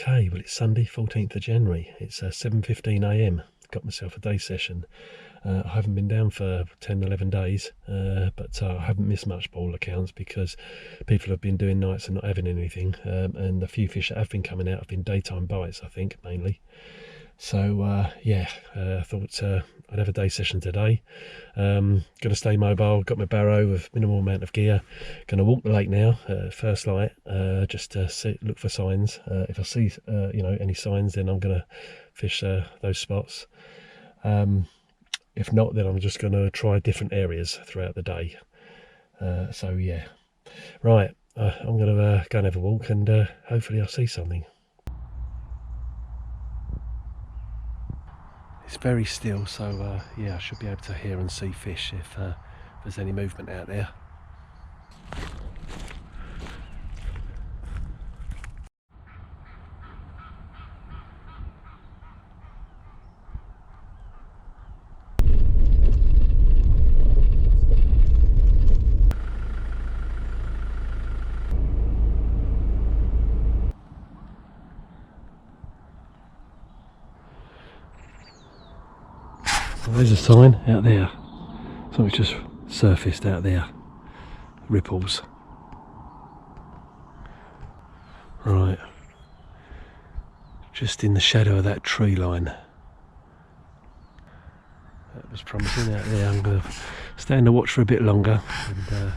Okay, well it's Sunday 14th of January, it's 7:15 AM, got myself a day session. I haven't been down for 10-11 days, but I haven't missed much by all accounts because people have been doing nights and not having anything, and the few fish that have been coming out have been daytime bites, I think, mainly. So yeah, I thought I'd have a day session today. Going to stay mobile, got my barrow with minimal amount of gear. Going to walk the lake now, first light, just to look for signs. If I see any signs, then I'm going to fish those spots. If not, then I'm just going to try different areas throughout the day. So yeah, right, I'm going to go and have a walk, and hopefully I'll see something. It's very still, so yeah, I should be able to hear and see fish if there's any movement out there. Well, there's a sign out there. Something's just surfaced out there. Ripples. Right. Just in the shadow of that tree line. That was promising out there. I'm going to stand and watch for a bit longer. And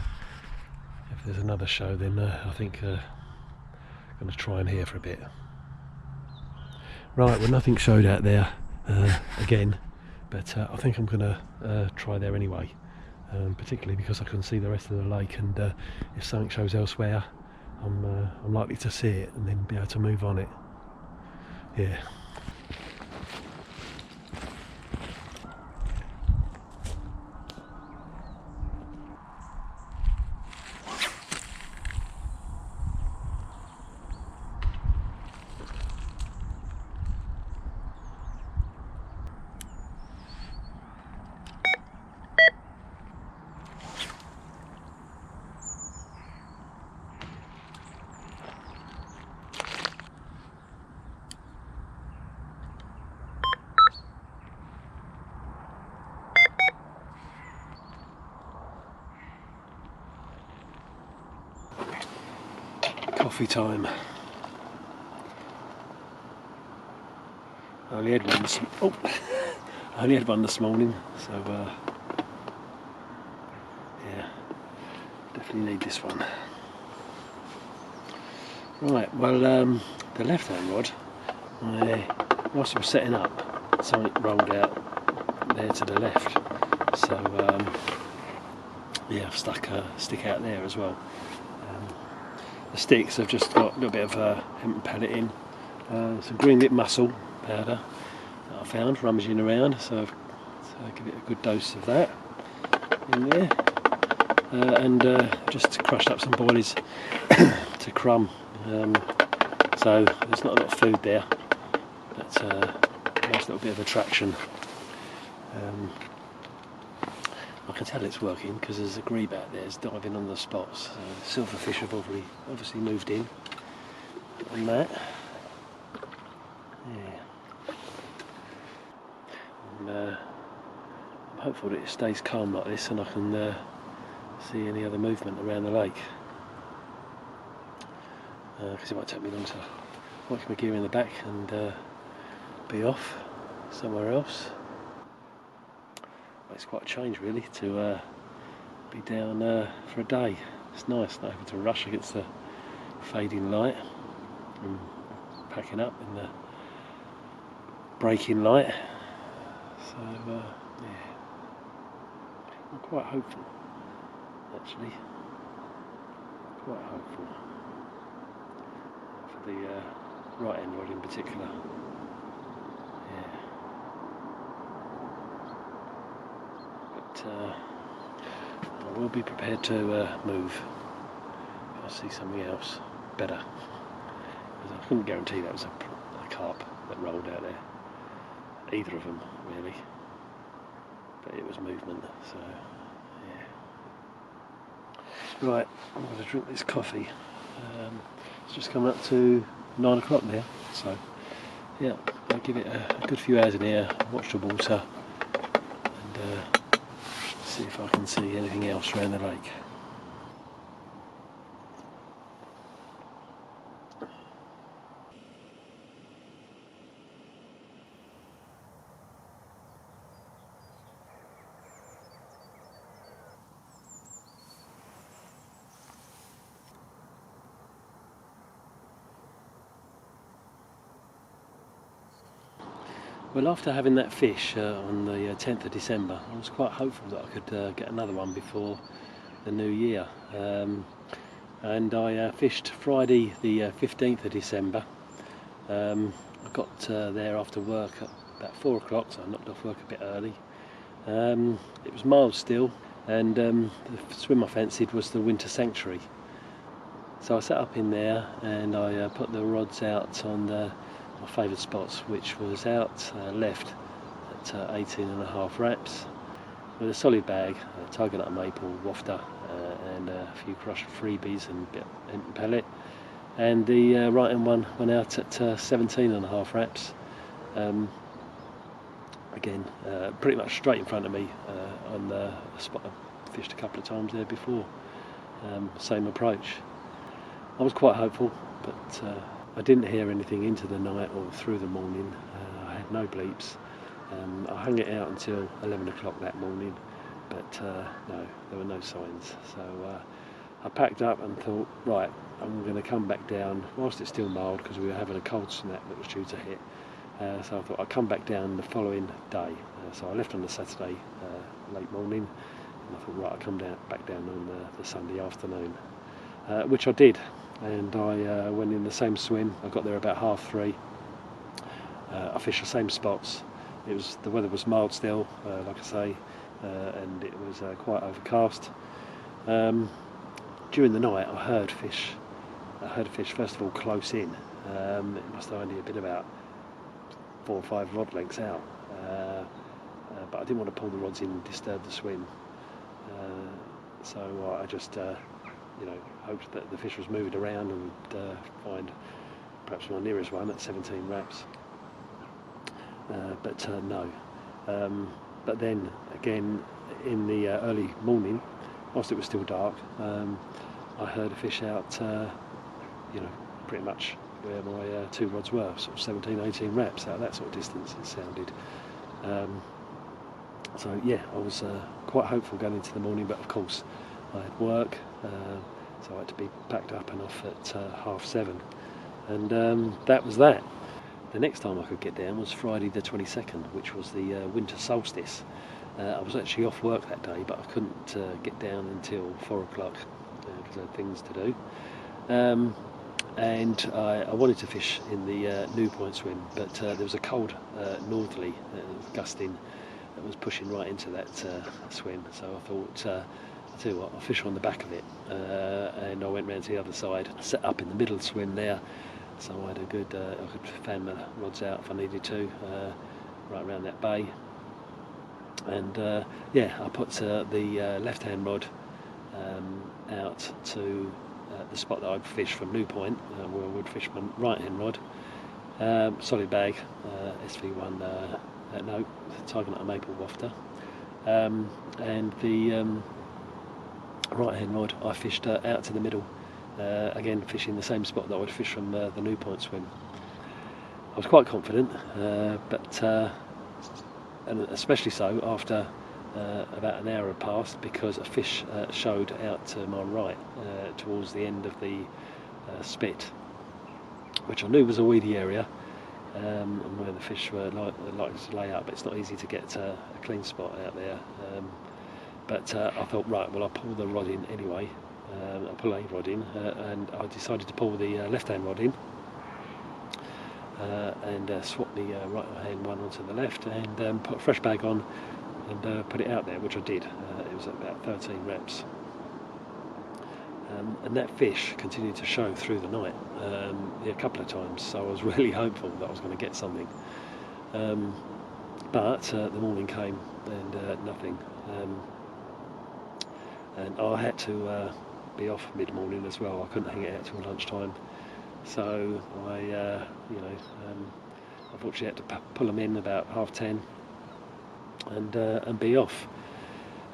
if there's another show, then I think I'm going to try and hear for a bit. Right, well, nothing showed out there again. But I think I'm going to try there anyway, particularly because I can see the rest of the lake, and if something shows elsewhere, I'm likely to see it and then be able to move on it. Yeah. Coffee time. I only had one this morning, so yeah, definitely need this one. Right, well, the left-hand rod, whilst I was setting up, something rolled out there to the left, so yeah, I've stuck a stick out there as well. The sticks have just got a little bit of hemp pellet in, some green lip mussel powder that I found rummaging around, so I'll give it a good dose of that in there, and just crushed up some boilies to crumb. So there's not a lot of food there, but a nice little bit of attraction. I can tell it's working because there's a grebe out there, it's diving on the spots. Silverfish have obviously moved in on that. Yeah. And, I'm hopeful that it stays calm like this and I can see any other movement around the lake. Because it might take me long to work my gear in the back and be off somewhere else. It's quite a change really to be down for a day. It's nice not having to rush against the fading light and packing up in the breaking light. So yeah, I'm quite hopeful actually. Quite hopeful for the right hand rod in particular. I will be prepared to move if I see something else better. I couldn't guarantee that was a carp that rolled out there. Either of them, really. But it was movement, so yeah. Right, I'm going to drink this coffee. It's just coming up to 9 o'clock now, so yeah, I'll give it a good few hours in here, watch the water, and see if I can see anything else around the lake. Well, after having that fish on the 10th of December, I was quite hopeful that I could get another one before the new year. And I fished Friday the 15th of December. I got there after work at about 4 o'clock, so I knocked off work a bit early. It was mild still, and the swim I fancied was the Winter Sanctuary. So I sat up in there and I put the rods out on my favourite spots, which was out left at 18.5 wraps with a solid bag, a tiger nut maple wafter, and a few crushed freebies and a bit of pellet. And the right hand one went out at 17.5 wraps. Again, pretty much straight in front of me on the spot I fished a couple of times there before. Same approach. I was quite hopeful, but I didn't hear anything into the night or through the morning. I had no bleeps. I hung it out until 11 o'clock that morning, but no, there were no signs. So I packed up and thought, right, I'm going to come back down whilst it's still mild, because we were having a cold snap that was due to hit. So I thought I'd come back down the following day. So I left on the Saturday late morning, and I thought, right, I'll come back down on the Sunday afternoon, which I did. And I went in the same swim. I got there about 3:30. I fished the same spots. The weather was mild still, like I say, and it was quite overcast. During the night, I heard fish. First of all close in. It must have only been about 4 or 5 rod lengths out, but I didn't want to pull the rods in and disturb the swim. So I just hoped that the fish was moving around and would find perhaps my nearest one at 17 wraps. But no. But then again, in the early morning, whilst it was still dark, I heard a fish out, pretty much where my 2 rods were, sort of 17, 18 wraps, out of that sort of distance it sounded. So yeah, I was quite hopeful going into the morning, but of course I had work, so I had to be packed up and off at 7:30, and that was that. The next time I could get down was Friday the 22nd, which was the winter solstice. I was actually off work that day, but I couldn't get down until 4 o'clock because I had things to do. And I wanted to fish in the New Point swim, but there was a cold northerly gusting that was pushing right into that swim. So I thought, I'll tell you what, I'll fish on the back of it. And I went round to the other side, set up in the middle swim there. So I had a good, I could fan my rods out if I needed to, right around that bay. And yeah, I put the left-hand rod out to the spot that I'd fished from New Point, where I would fish my right-hand rod. Solid bag, SV1, no, tiger nut maple wafter. And the right-hand rod I fished out to the middle. Again, fishing the same spot that I would fish from the New Point swim. I was quite confident, but and especially so after about an hour had passed, because a fish showed out to my right towards the end of the spit, which I knew was a weedy area, and where the fish were likely to lay up. But it's not easy to get a clean spot out there. But I thought, right, well, I'll pull the rod in anyway. I pull a rod in, and I decided to pull the left-hand rod in, and swap the right-hand one onto the left, and put a fresh bag on and put it out there, which I did. It was about 13 reps. And that fish continued to show through the night, a couple of times, so I was really hopeful that I was going to get something. But the morning came and nothing. And I had to be off mid-morning as well. I couldn't hang it out till lunchtime. So I, unfortunately had to pull them in about 10:30 and be off.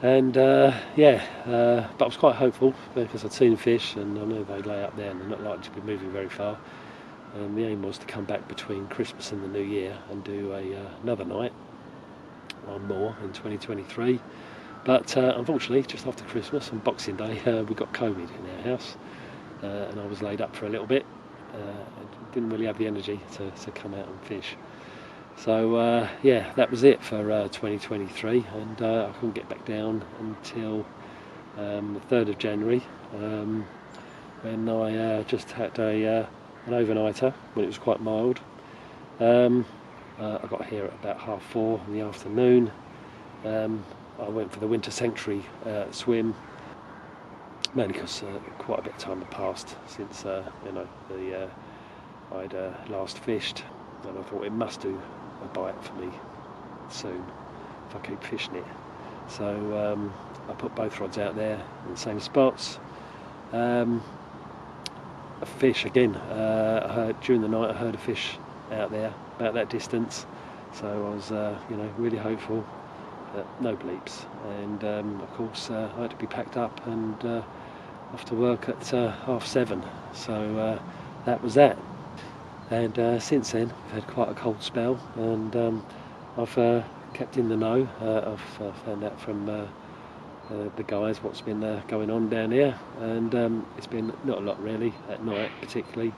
And but I was quite hopeful because I'd seen fish and I knew they'd lay up there and they're not likely to be moving very far. The aim was to come back between Christmas and the New Year and do another night, one more in 2023. But unfortunately, just after Christmas and Boxing Day, we got COVID in our house, and I was laid up for a little bit. I didn't really have the energy to come out and fish. So that was it for 2023, and I couldn't get back down until the 3rd of January, when I just had an overnighter when it was quite mild. I got here at about 4:30 in the afternoon. I went for the winter sanctuary swim, mainly because quite a bit of time had passed since I'd last fished, and I thought it must do a bite for me soon if I keep fishing it. So I put both rods out there in the same spots. A fish again. I heard during the night. I heard a fish out there about that distance. So I was, really hopeful. No bleeps, and of course I had to be packed up and off to work at 7:30. So that was that. And since then we've had quite a cold spell, and I've kept in the know. I've found out from the guys what's been going on down here, and it's been not a lot really at night particularly,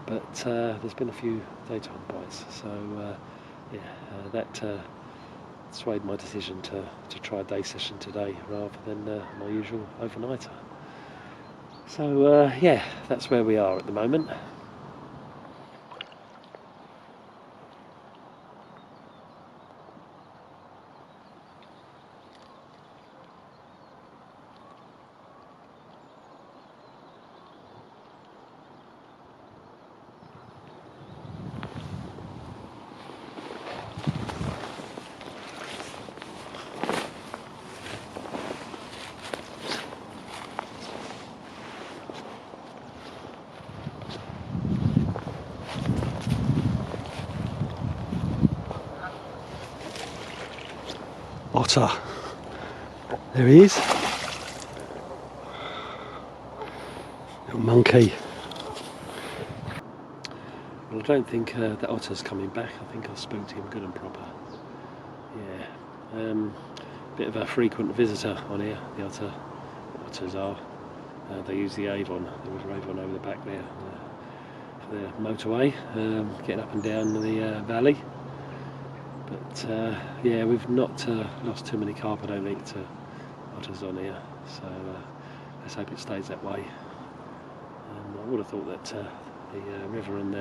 but there's been a few daytime bites. So that swayed my decision to try a day session today rather than my usual overnighter. So that's where we are at the moment. Otter. There he is. Little monkey. Well, I don't think that otter's coming back. I think I spooked him good and proper. Yeah. Bit of a frequent visitor on here, the otters are. They use the Avon. There was an Avon over the back there for the motorway, getting up and down the valley. But we've not lost too many carp, I don't think, to otters on here, so let's hope it stays that way. I would have thought that the river and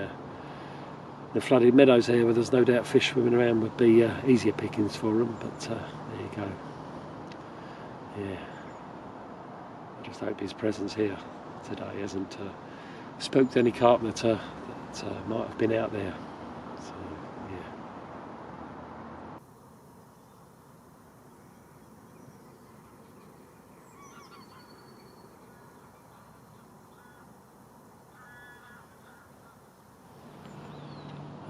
the flooded meadows here, where there's no doubt fish swimming around, would be easier pickings for them, but there you go. Yeah, I just hope his presence here today hasn't spooked any carp that might have been out there. So, yeah.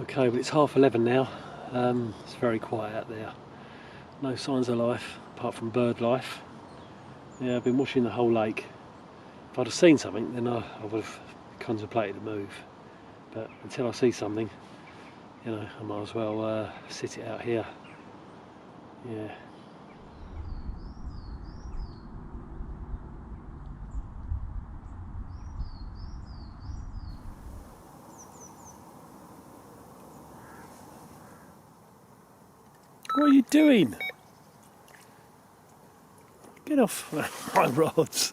Okay, but it's 11:30 now. It's very quiet out there. No signs of life, apart from bird life. Yeah, I've been watching the whole lake. If I'd have seen something, then I would have contemplated a move. But until I see something, I might as well sit it out here. Yeah. What are you doing? Get off my rods.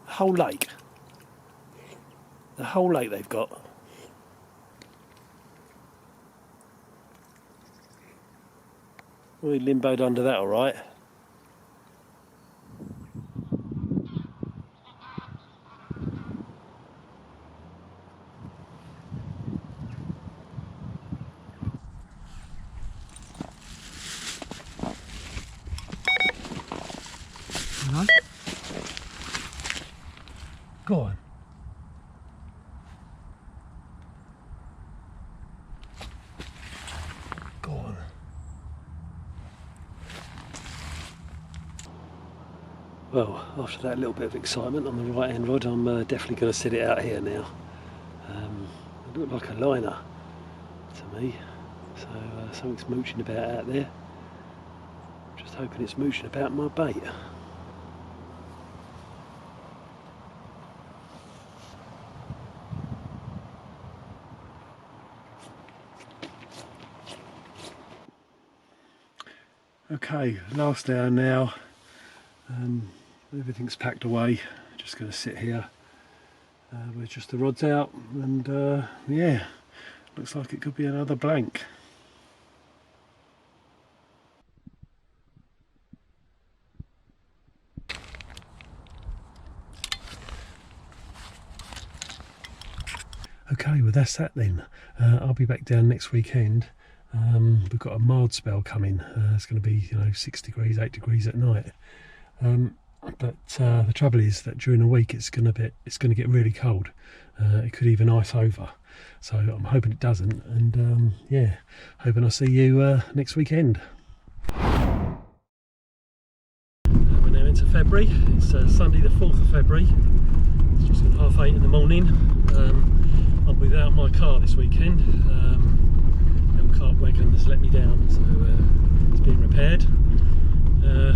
Whole lake. The whole lake they've got. We limboed under that, all right. Well, after that little bit of excitement on the right hand rod, I'm definitely going to sit it out here now. It looked like a liner to me, so something's mooching about out there. Just hoping it's mooching about my bait. Okay, last hour now. Everything's packed away. Just going to sit here with just the rods out, and yeah, looks like it could be another blank. Okay, well that's that then. I'll be back down next weekend. We've got a mild spell coming. It's going to be 6 degrees, 8 degrees at night. But the trouble is that during the week it's going to get really cold. It could even ice over. So I'm hoping it doesn't. And yeah, hoping I'll see you next weekend. We're now into February. It's Sunday the 4th of February. It's just 8:30 in the morning. I'm without my car this weekend. The cart wagon has let me down, so it's being repaired.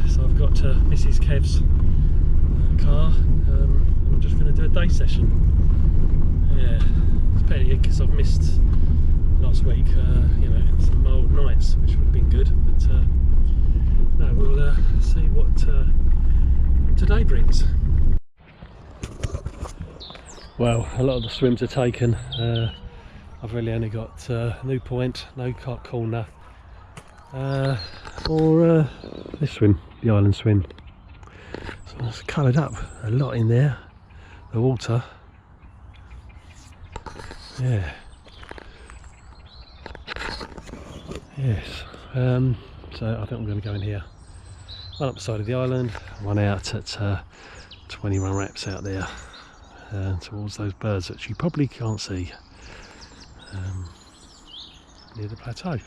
So I've got Mrs. Kev's car, and I'm just going to do a day session. Yeah, it's a pity because I've missed last week, some mild nights, which would have been good. But no, we'll see what today brings. Well, a lot of the swims are taken. I've really only got New Point, no Carp Corner, or this swim, the island swim. So it's coloured up a lot in there, the water. Yeah. Yes. So I think I'm going to go in here. One up the side of the island, one out at 21 wraps out there, towards those birds that you probably can't see near the plateau.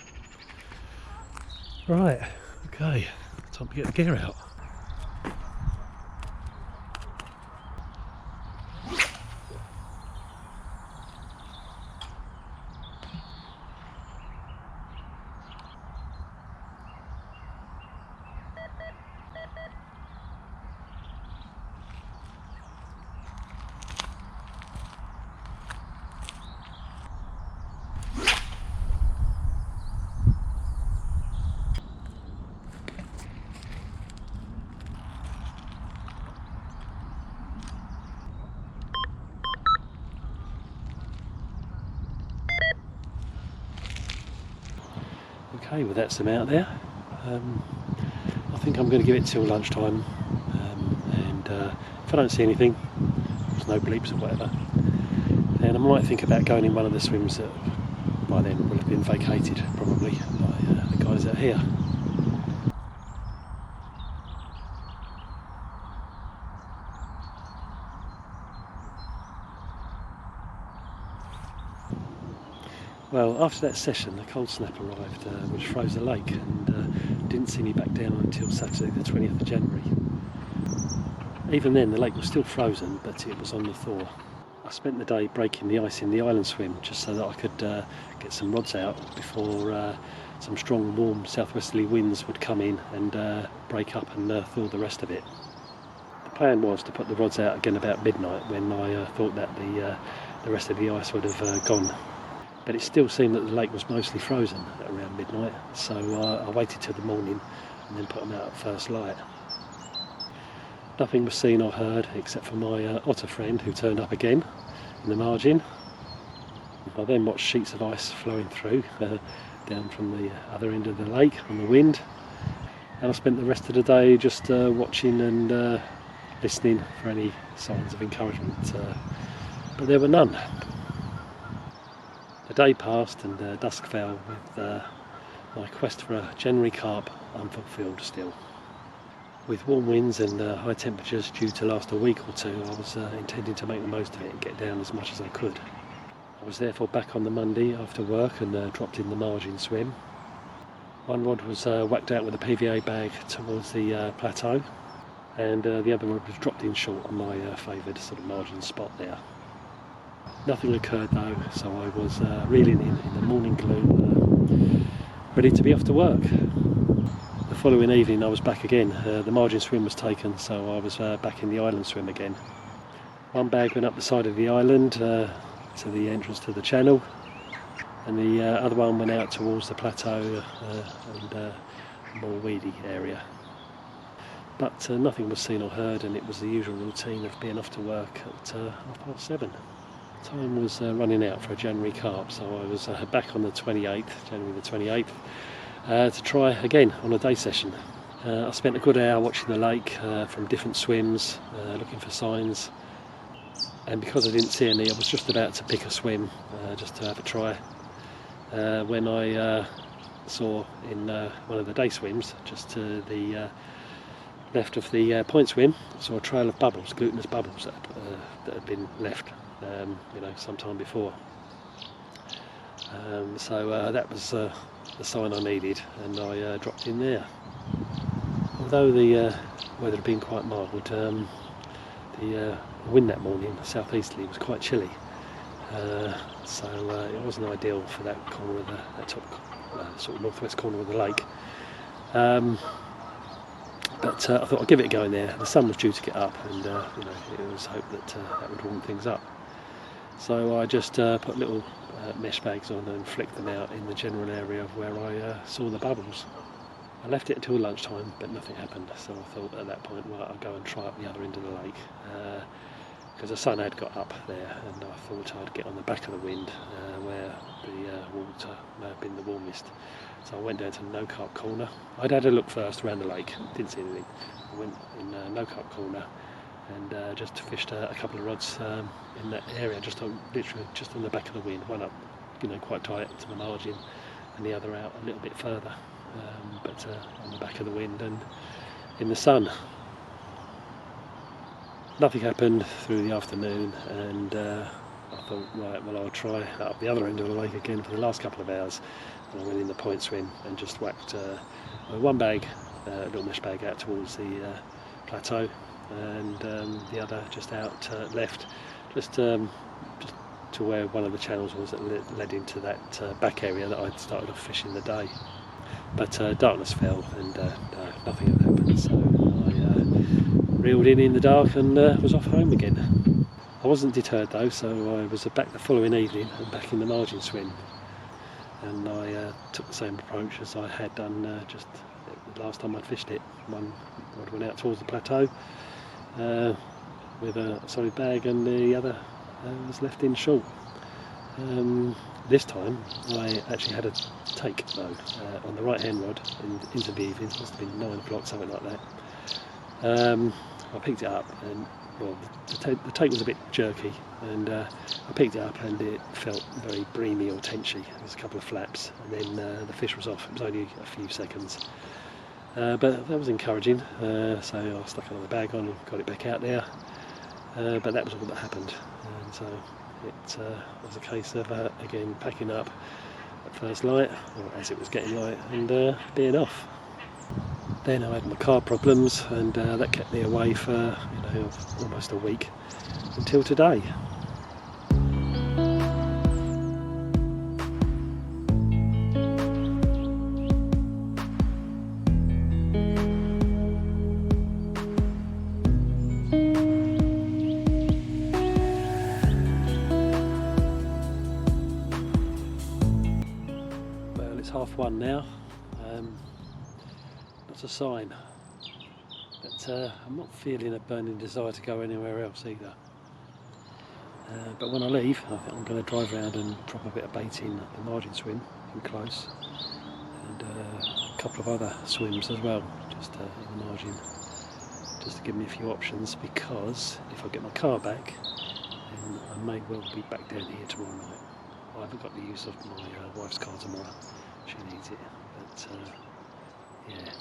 Right, okay, time to get the gear out. Okay, well that's them out there. I think I'm going to give it till lunchtime, and if I don't see anything, there's no bleeps or whatever, then I might think about going in one of the swims that by then will have been vacated probably by the guys out here. Well, after that session, the cold snap arrived, which froze the lake, and didn't see me back down until Saturday the 20th of January. Even then, the lake was still frozen, but it was on the thaw. I spent the day breaking the ice in the island swim, just so that I could get some rods out before some strong, warm southwesterly winds would come in and break up and thaw the rest of it. The plan was to put the rods out again about midnight, when I thought that the rest of the ice would have gone. But it still seemed that the lake was mostly frozen at around midnight, so I waited till the morning and then put them out at first light. Nothing was seen or heard except for my otter friend, who turned up again in the margin. I then watched sheets of ice flowing through down from the other end of the lake on the wind, and I spent the rest of the day just watching and listening for any signs of encouragement, but there were none. The day passed and dusk fell, with my quest for a January carp unfulfilled still. With warm winds and high temperatures due to last a week or two, I was intending to make the most of it and get down as much as I could. I was therefore back on the Monday after work and dropped in the margin swim. One rod was whacked out with a PVA bag towards the plateau, and the other rod was dropped in short on my favoured sort of margin spot there. Nothing occurred though, so I was reeling in the morning gloom, ready to be off to work. The following evening I was back again. The margin swim was taken, so I was back in the island swim again. One bag went up the side of the island to the entrance to the channel, and the other one went out towards the plateau and more weedy area. But nothing was seen or heard, and it was the usual routine of being off to work at 7:30. Time was running out for a January carp, so I was back on the 28th, January the 28th, to try again on a day session. I spent a good hour watching the lake from different swims, looking for signs, and because I didn't see any, I was just about to pick a swim just to have a try, when I saw in one of the day swims, just to the left of the point swim, I saw a trail of bubbles, glutinous bubbles that had been left some time before. So that was the sign I needed, and I dropped in there. Although the weather had been quite mild, the wind that morning, southeasterly, was quite chilly, so it wasn't ideal for that corner of that top sort of northwest corner of the lake. But I thought I'd give it a go in there. The sun was due to get up, and it was hoped that that would warm things up. So I just put little mesh bags on and flicked them out in the general area of where I saw the bubbles. I left it until lunchtime, but nothing happened, so I thought at that point, well, I'll go and try up the other end of the lake, because the sun had got up there, and I thought I'd get on the back of the wind where the water may have been the warmest. So I went down to No Carp Corner. I'd had a look first around the lake, didn't see anything. I went in No Carp Corner and just fished a couple of rods in that area, literally just on the back of the wind, one up quite tight to the margin, and the other out a little bit further, but on the back of the wind and in the sun. Nothing happened through the afternoon, and I thought, right, well, I'll try up the other end of the lake again for the last couple of hours. And I went in the point swim and just whacked one bag, a little mesh bag, out towards the plateau, and the other just out left, just to where one of the channels was that led into that back area that I'd started off fishing the day. But darkness fell, and nothing had happened, so I reeled in the dark and was off home again. I wasn't deterred though, so I was back the following evening and back in the margin swim, and I took the same approach as I had done just the last time I'd fished it. One rod went out towards the plateau with a solid bag, and the other was left in short. This time I actually had a take though on the right hand rod into the evening. Must have been 9 o'clock, something like that. I picked it up, and well, the take was a bit jerky, and I picked it up and it felt very breamy or tenchy. There was a couple of flaps, and then the fish was off. It was only a few seconds, but that was encouraging. So I stuck another bag on and got it back out there, but that was all that happened. And so it was a case of again packing up at first light, or as it was getting light, and being off. Then I had my car problems, and that kept me away for almost a week, until today. Well, it's 1:30 now. Not a sign, but I'm not feeling a burning desire to go anywhere else either. But when I leave, I think I'm going to drive around and drop a bit of bait in at the margin swim in close, and a couple of other swims as well, just in the margin, just to give me a few options, because if I get my car back, then I may well be back down here tomorrow night. I haven't got the use of my wife's car tomorrow, she needs it, but yeah.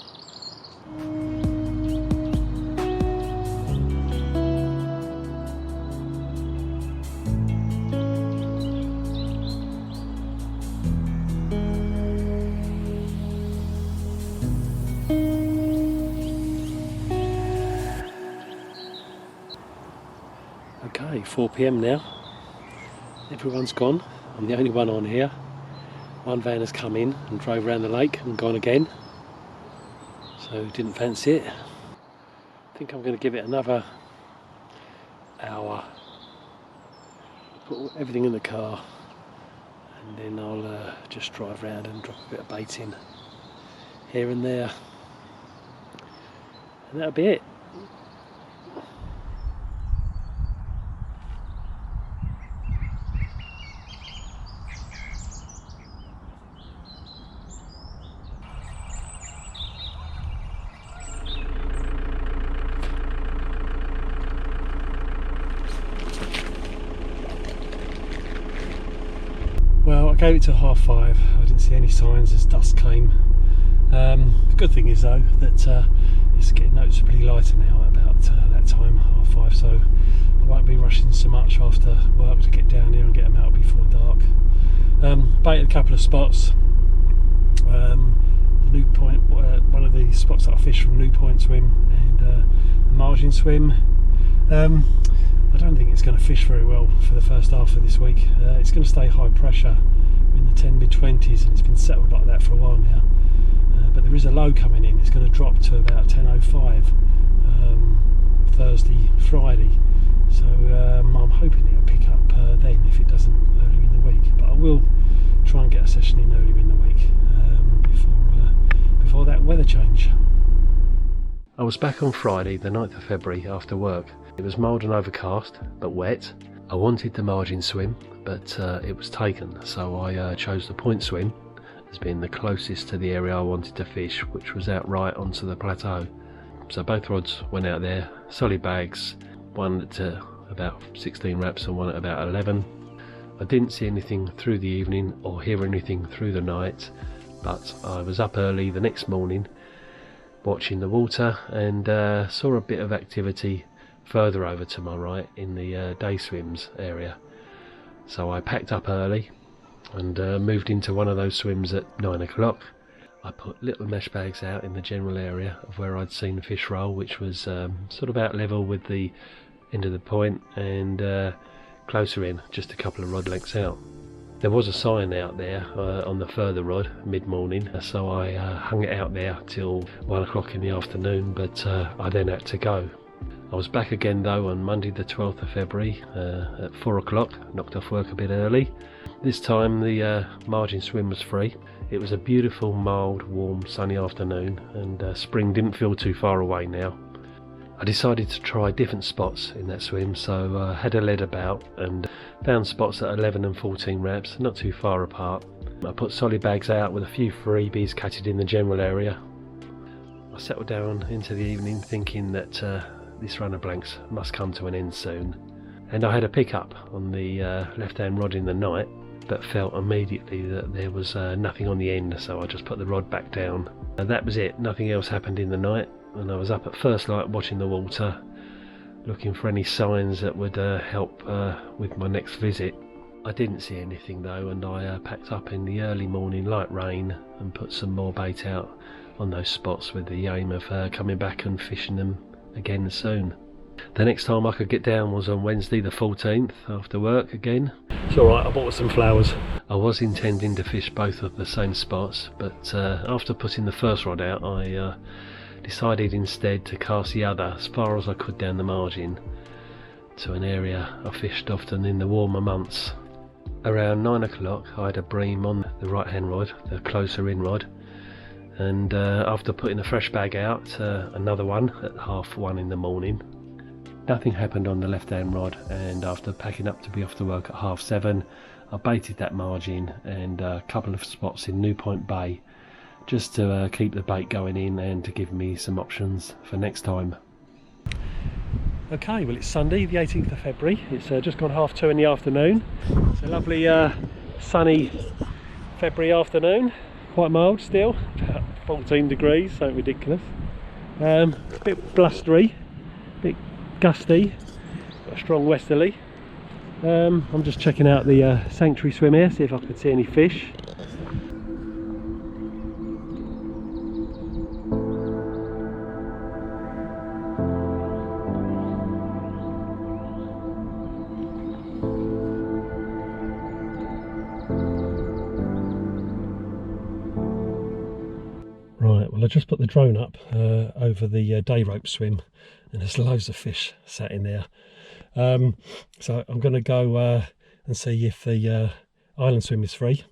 nearly 4 PM now. Everyone's gone. I'm the only one on here. One van has come in and drove around the lake and gone again. So didn't fancy it. I think I'm going to give it another hour. Put everything in the car and then I'll just drive around and drop a bit of bait in here and there. And that'll be it. Well, I gave it till 5:30. I didn't see any signs as dusk came. The good thing is though that it's getting noticeably lighter now at about that time, 5:30, so I won't be rushing so much after work to get down here and get them out before dark. Baited a couple of spots. The New Point, one of the spots that I fished from New Point swim and the margin swim. I don't think it's going to fish very well for the first half of this week. It's going to stay high pressure in the 10 mid-20s and it's been settled like that for a while now. But there is a low coming in. It's going to drop to about 10:05 Thursday, Friday. So I'm hoping it'll pick up then if it doesn't earlier in the week. But I will try and get a session in earlier in the week before that weather change. I was back on Friday, the 9th of February after work. It was mild and overcast, but wet. I wanted the margin swim, but it was taken, so I chose the point swim as being the closest to the area I wanted to fish, which was out right onto the plateau. So both rods went out there, solid bags, one at about 16 wraps and one at about 11. I didn't see anything through the evening or hear anything through the night, but I was up early the next morning watching the water and saw a bit of activity further over to my right in the day swims area. So I packed up early and moved into one of those swims at 9 o'clock. I put little mesh bags out in the general area of where I'd seen the fish roll, which was sort of out level with the end of the point and closer in, just a couple of rod lengths out. There was a sign out there on the further rod mid-morning, so I hung it out there till 1 o'clock in the afternoon, but I then had to go. I was back again though on Monday the 12th of February at 4 o'clock, knocked off work a bit early. This time the margin swim was free. It was a beautiful, mild, warm, sunny afternoon and spring didn't feel too far away now. I decided to try different spots in that swim, so I had a lead about and found spots at 11 and 14 wraps, not too far apart. I put solid bags out with a few freebies catted in the general area. I settled down into the evening thinking that this run of blanks must come to an end soon, and I had a pickup on the left hand rod in the night, but felt immediately that there was nothing on the end, so I just put the rod back down. And that was it, nothing else happened in the night, and I was up at first light watching the water, looking for any signs that would help with my next visit. I didn't see anything though, and I packed up in the early morning light rain and put some more bait out on those spots with the aim of coming back and fishing them again soon. The next time I could get down was on Wednesday the 14th after work again. It's alright, I bought some flowers. I was intending to fish both of the same spots, but after putting the first rod out I decided instead to cast the other as far as I could down the margin to an area I fished often in the warmer months. Around 9 o'clock I had a bream on the right hand rod, the closer in rod, and after putting a fresh bag out, another one at 1:30 in the morning. Nothing happened on the left hand rod, and after packing up to be off to work at 7:30 I baited that margin and a couple of spots in New Point Bay just to keep the bait going in and to give me some options for next time. Okay, well it's Sunday the 18th of February, it's just gone 2:30 in the afternoon. It's a lovely sunny February afternoon, quite mild still, about 14 degrees, so ridiculous. A bit blustery, a bit gusty, got a strong westerly. I'm just checking out the sanctuary swim here, see if I can see any fish. just put the drone up over the day rope swim, and there's loads of fish sat in there. So I'm going to go and see if the island swim is free,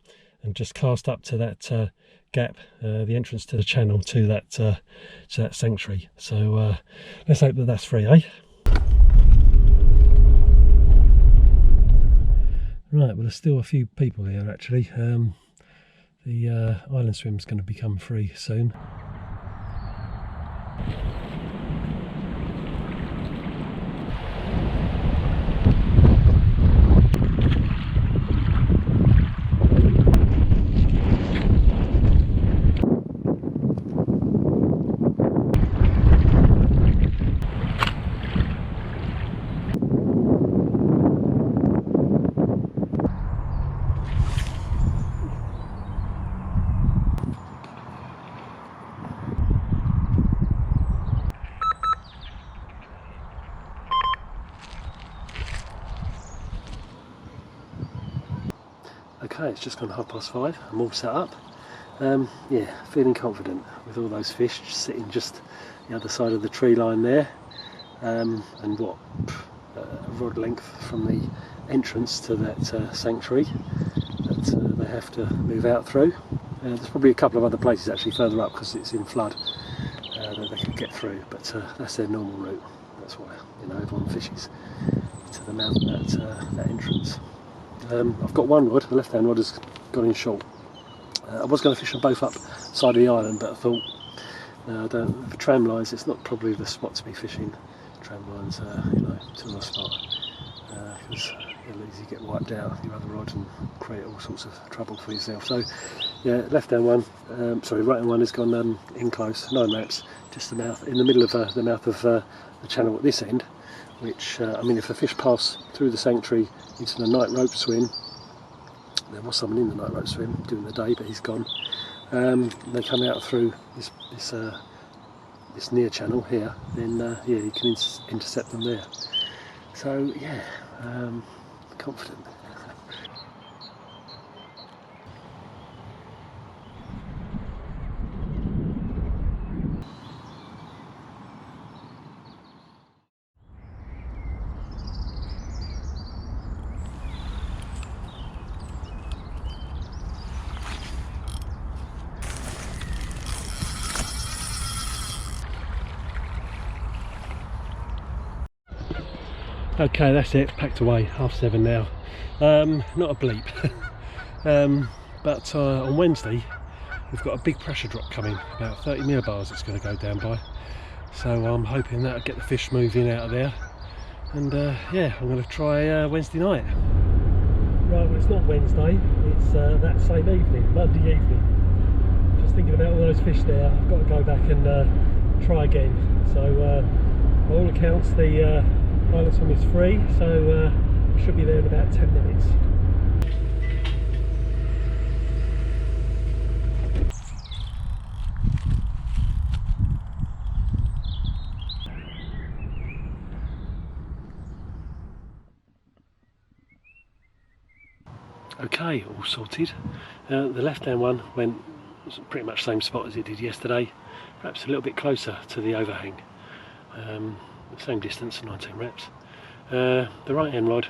and just cast up to that gap, the entrance to the channel to that sanctuary. So let's hope that that's free, eh? Right, well, there's still a few people here actually. The island swim's going to become free soon. Okay, it's just gone 5:30. I'm all set up. Yeah, feeling confident with all those fish sitting just the other side of the tree line there, and what, a rod length from the entrance to that sanctuary that they have to move out through. There's probably a couple of other places actually further up because it's in flood that they could get through, but that's their normal route. That's why, you know, everyone fishes to the mouth of that entrance. I've got one rod, the left hand rod has gone in short. I was going to fish on both up side of the island, but I thought, no, I don't, for tram lines it's not probably the spot to be fishing. Tram lines, you know, too much spot, because it'll easily get wiped out your other rod and create all sorts of trouble for yourself. So yeah, left hand one, sorry, right hand one has gone in close, 9 wraps, just the mouth, in the middle of the mouth of the channel at this end, which, I mean, if a fish pass through the sanctuary into the night rope swim, there was someone in the night rope swim during the day, but he's gone. They come out through this near channel here, then yeah, you can intercept them there. So yeah, confident. Okay, that's it, packed away, 7:30 now. Not a bleep. But on Wednesday we've got a big pressure drop coming, about 30 millibars it's going to go down by. So I'm hoping that'll get the fish moving out of there. And yeah, I'm going to try Wednesday night. Right, well, it's not Wednesday, it's that same evening, Monday evening. Just thinking about all those fish there, I've got to go back and try again. So by all accounts the island swim is free, so I should be there in about 10 minutes. Okay, all sorted. The left hand one went pretty much the same spot as it did yesterday, perhaps a little bit closer to the overhang. The same distance, 19 reps. The right hand rod,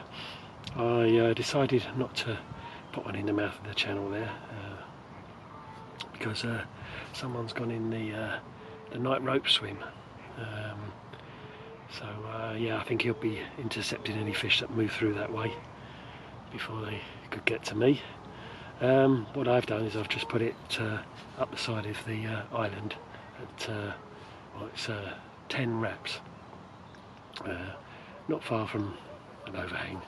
I decided not to put one in the mouth of the channel there because someone's gone in the night rope swim. So yeah, I think he'll be intercepting any fish that move through that way before they could get to me. What I've done is I've just put it up the side of the island at well, it's 10 reps. Not far from an overhang,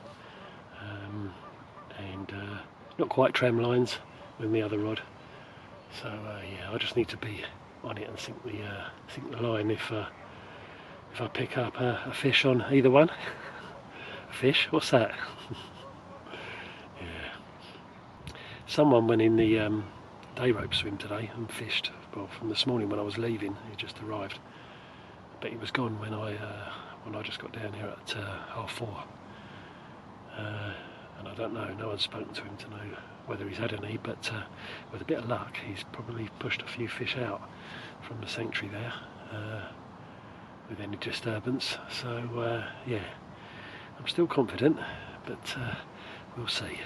and not quite tram lines with the other rod. So yeah, I just need to be on it and sink the line if I pick up a fish on either one. A fish? What's that? Yeah. Someone went in the day rope swim today and fished. Well, from this morning when I was leaving, he just arrived, but he was gone when I just got down here at 4:30. and I don't know, no one's spoken to him to know whether he's had any, but with a bit of luck he's probably pushed a few fish out from the sanctuary there with any disturbance. So yeah, I'm still confident, but we'll see.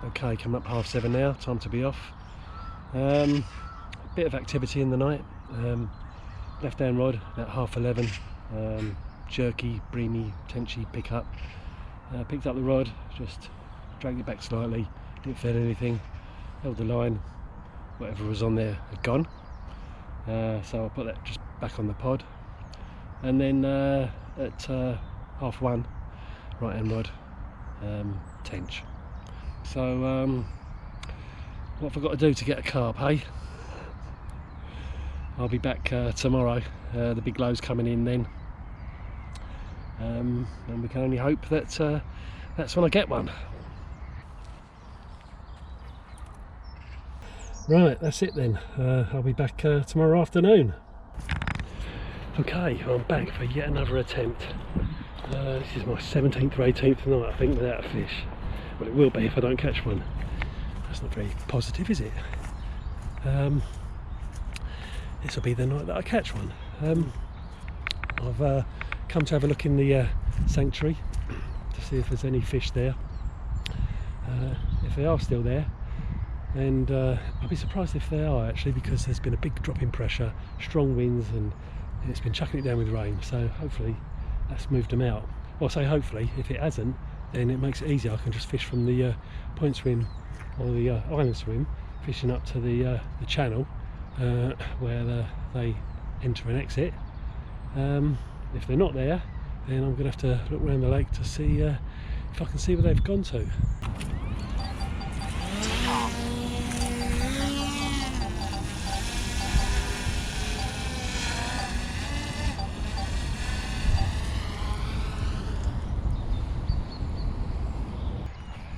Okay, coming up 7:30 now, time to be off. Bit of activity in the night. Left hand rod at 11:30. Jerky, breamy, tenchy pickup. Picked up the rod, just dragged it back slightly, didn't feel anything, held the line, whatever was on there had gone. So I put that just back on the pod. And then at 1:30, right hand rod, tench. So what have I got to do to get a carp, hey? I'll be back tomorrow. The big low's coming in then, and we can only hope that that's when I get one. Right, that's it then. I'll be back tomorrow afternoon. Okay, I'm back for yet another attempt. This is my 17th or 18th night, I think, without a fish. Well, it will be if I don't catch one. That's not very positive, is it? This will be the night that I catch one. I've come to have a look in the sanctuary to see if there's any fish there. If they are still there, and I'll be surprised if they are actually, because there's been a big drop in pressure, strong winds, and it's been chucking it down with rain, so hopefully that's moved them out. Well, I say hopefully. If it hasn't, then it makes it easier. I can just fish from the point swim or the island swim, fishing up to the channel where they enter and exit. If they're not there, then I'm going to have to look around the lake to see if I can see where they've gone to.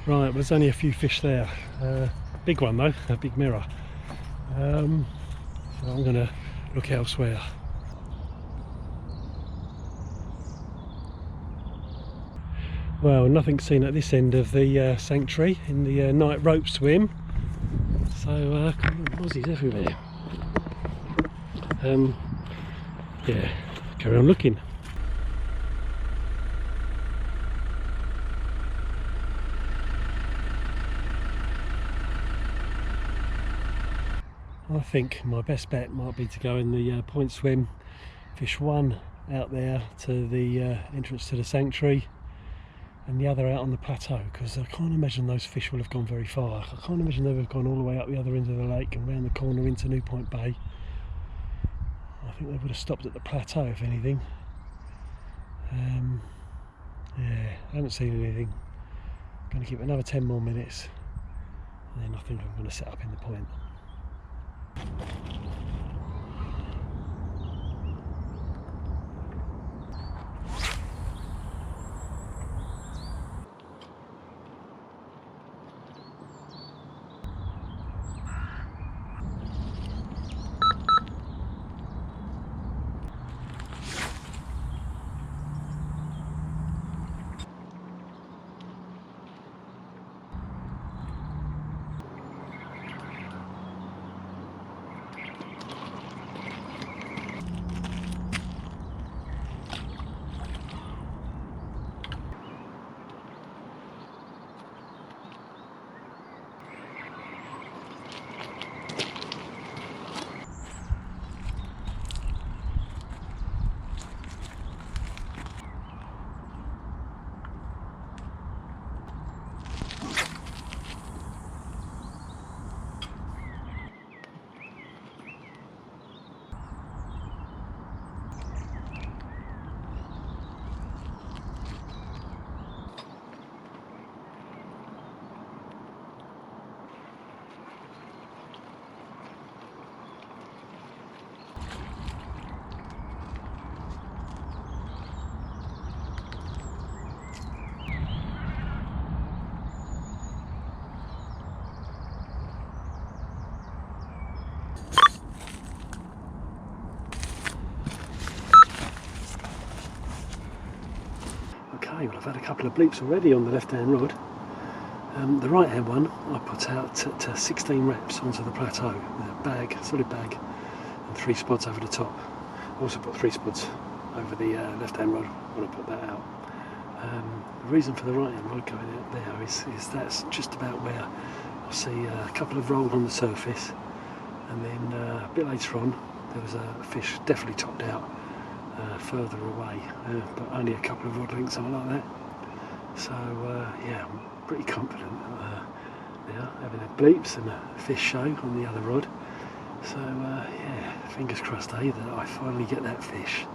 Right, well, there's only a few fish there. Big one though, a big mirror. So I'm going to look elsewhere. Well, nothing seen at this end of the sanctuary in the night rope swim. So mozzies everywhere. Yeah, carry on looking. I think my best bet might be to go in the point swim, fish one out there to the entrance to the sanctuary, and the other out on the plateau, because I can't imagine those fish will have gone very far. I can't imagine they would have gone all the way up the other end of the lake and round the corner into New Point Bay. I think they would have stopped at the plateau if anything. Yeah, I haven't seen anything. I'm going to give it another 10 more minutes, and then I think I'm going to set up in the point. I've had a couple of bleeps already on the left hand rod. The right hand one I put out at 16 reps onto the plateau with a bag, solid bag, and 3 spots over the top. I also put 3 spots over the left hand rod when I put that out. The reason for the right hand rod going out there is that's just about where I see a couple of rolls on the surface, and then a bit later on there was a fish definitely topped out further away, but only a couple of rod lengths, something like that. So yeah, I'm pretty confident now, having had bleeps and a fish show on the other rod. So yeah, fingers crossed that I finally get that fish.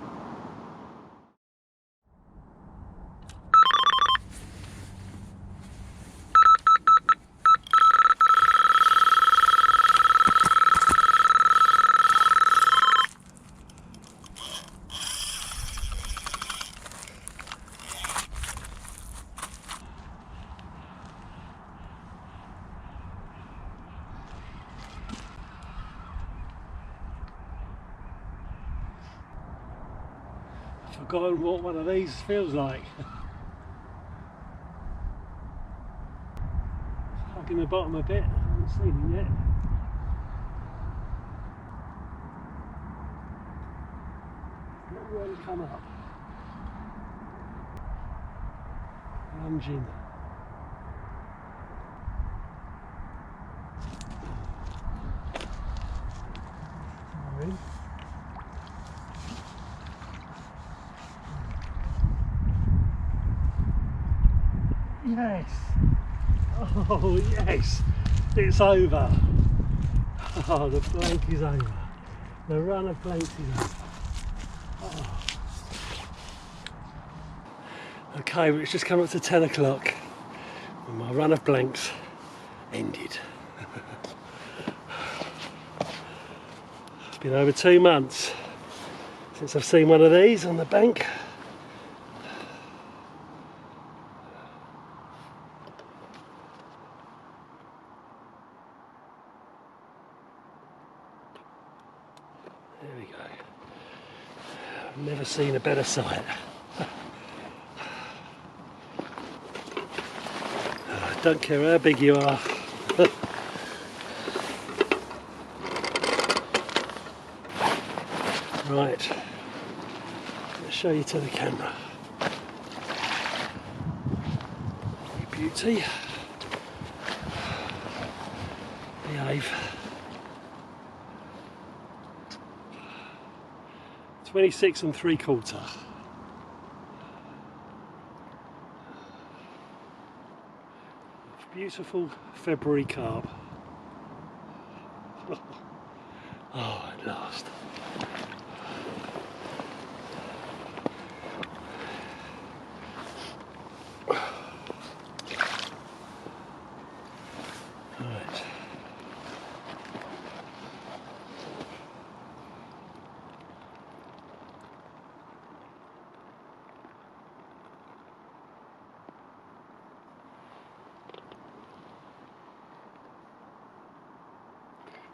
Forgotten what one of these feels like. Stuck in the bottom a bit, I haven't seen him yet. Not really come up. Lunging. Yes! Oh yes! It's over! Oh, the blank is over. The run of blanks is over. Oh. Okay, well, it's just come up to 10 o'clock and my run of blanks ended. It's been over 2 months since I've seen one of these on the bank. There we go. I've never seen a better sight. Don't care how big you are. Right, let's show you to the camera. You beauty. Behave. 26 3/4. Beautiful February carp. Oh, at last. Right.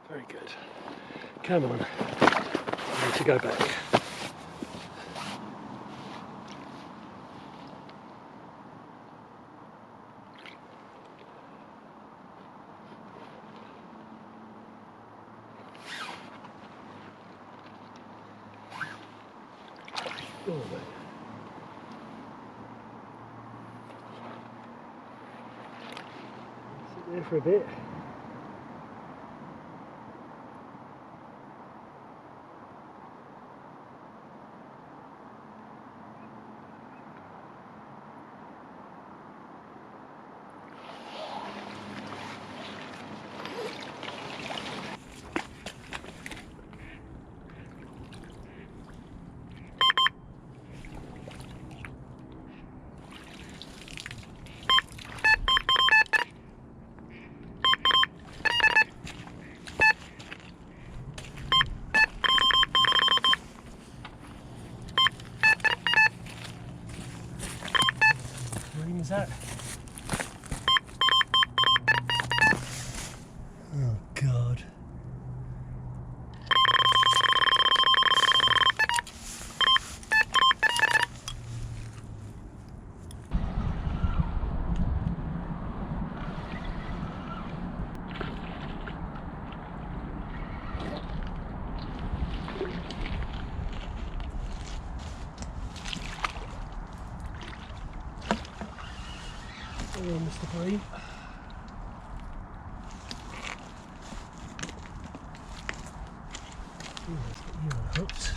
Very good. Come on. I need to go back. Oh, sit there for a bit. Is that? Oh God. Come on, Mr. Bream. Let's get you unhooked.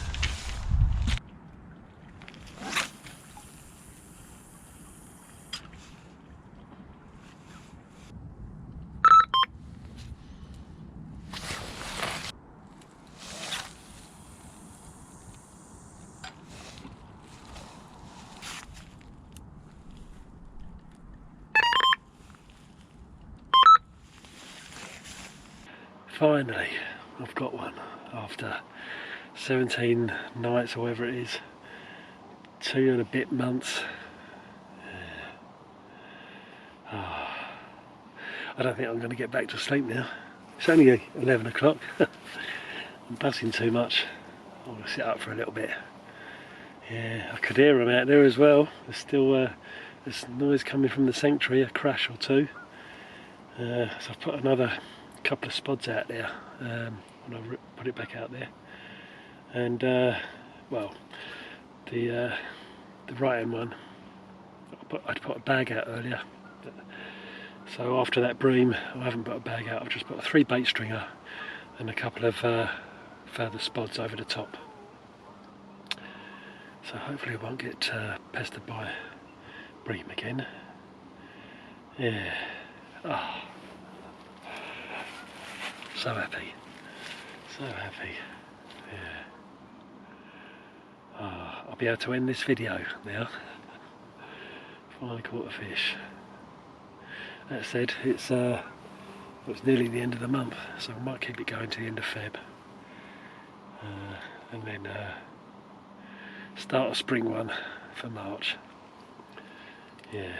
Finally, I've got one after 17 nights or whatever it is, 2 and a bit months. I don't think I'm going to get back to sleep now. It's only 11 o'clock. I'm buzzing too much. I'm going to sit up for a little bit. Yeah, I could hear them out there as well. There's still there's noise coming from the sanctuary, a crash or two. So I've put another couple of spods out there when I put it back out there, and well, the right hand one, I'd put a bag out earlier, so after that bream I haven't put a bag out. I've just put a 3 bait stringer and a couple of further spods over the top, so hopefully I won't get pestered by bream again. Yeah. Oh. So happy, so happy, yeah. I'll be able to end this video now. Finally caught a fish. That said, it's nearly the end of the month, so I might keep it going to the end of Feb. And then start a spring one for March. Yeah.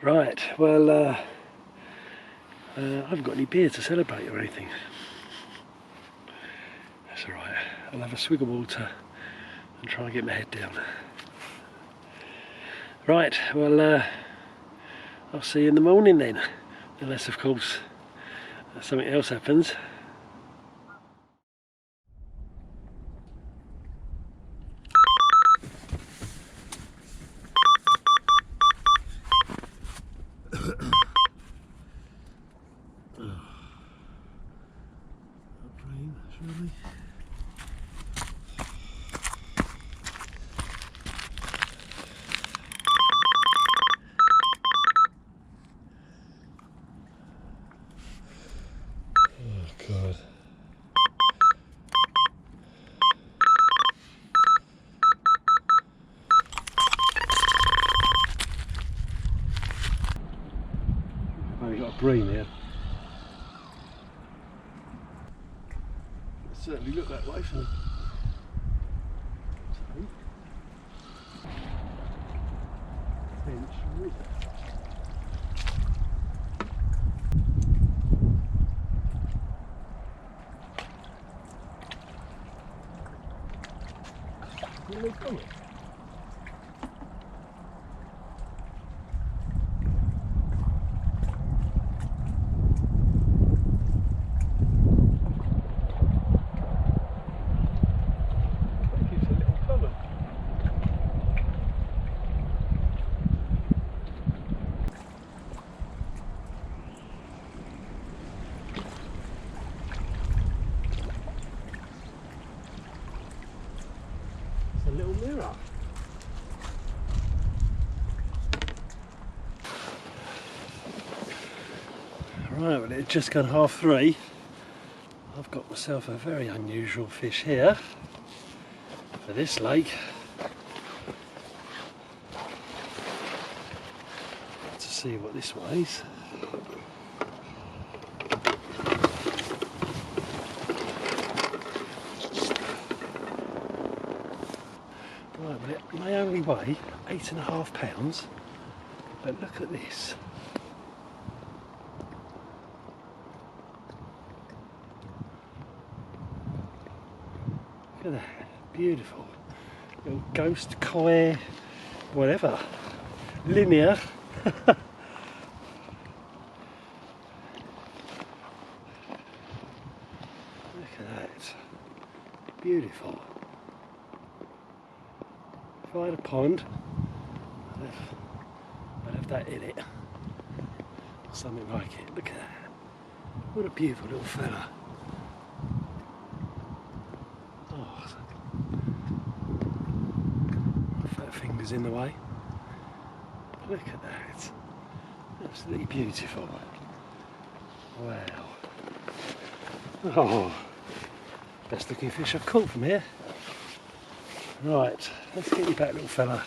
Right, well, I haven't got any beer to celebrate or anything. That's alright. I'll have a swig of water and try and get my head down. Right, well, I'll see you in the morning then. Unless, of course, something else happens. Really? Oh God. I've only got a bream here. It certainly looked that way for me. Where are they coming? Little mirror. Right, well, it's just gone 3:30. I've got myself a very unusual fish here for this lake. To see what this weighs. Right, well, it may only weigh 8.5 pounds, but look at this. Look at that, beautiful. Little ghost, koi, whatever. Linear. Look at that. Beautiful. If I had a pond, I'd have that in it. Something like it. Look at that. What a beautiful little fella. Oh, fat finger's in the way. Look at that. Absolutely beautiful. Wow. Oh, best looking fish I've caught from here. Right, let's get you back, little fella.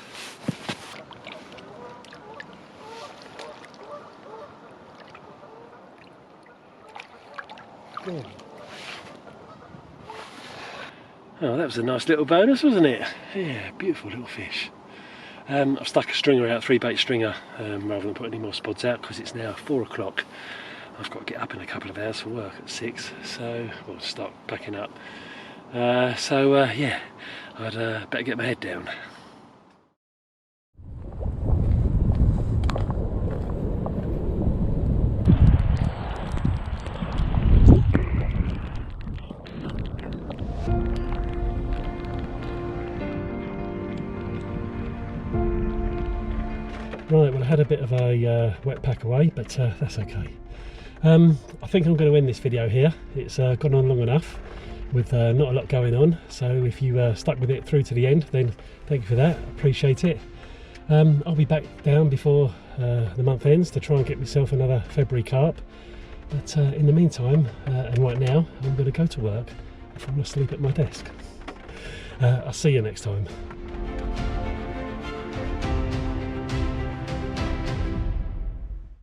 Oh, that was a nice little bonus, wasn't it? Yeah, beautiful little fish. I've stuck a stringer out, 3-bait stringer, rather than put any more spods out because it's now 4 o'clock. I've got to get up in a couple of hours for work at 6, so we'll start packing up. Yeah, I'd better get my head down. Right, well I had a bit of a wet pack away, but that's okay. I think I'm going to end this video here. It's gone on long enough with not a lot going on, so if you stuck with it through to the end, then thank you for that, appreciate it. I'll be back down before the month ends to try and get myself another February carp, but in the meantime, and right now, I'm going to go to work and fall asleep at my desk. I'll see you next time.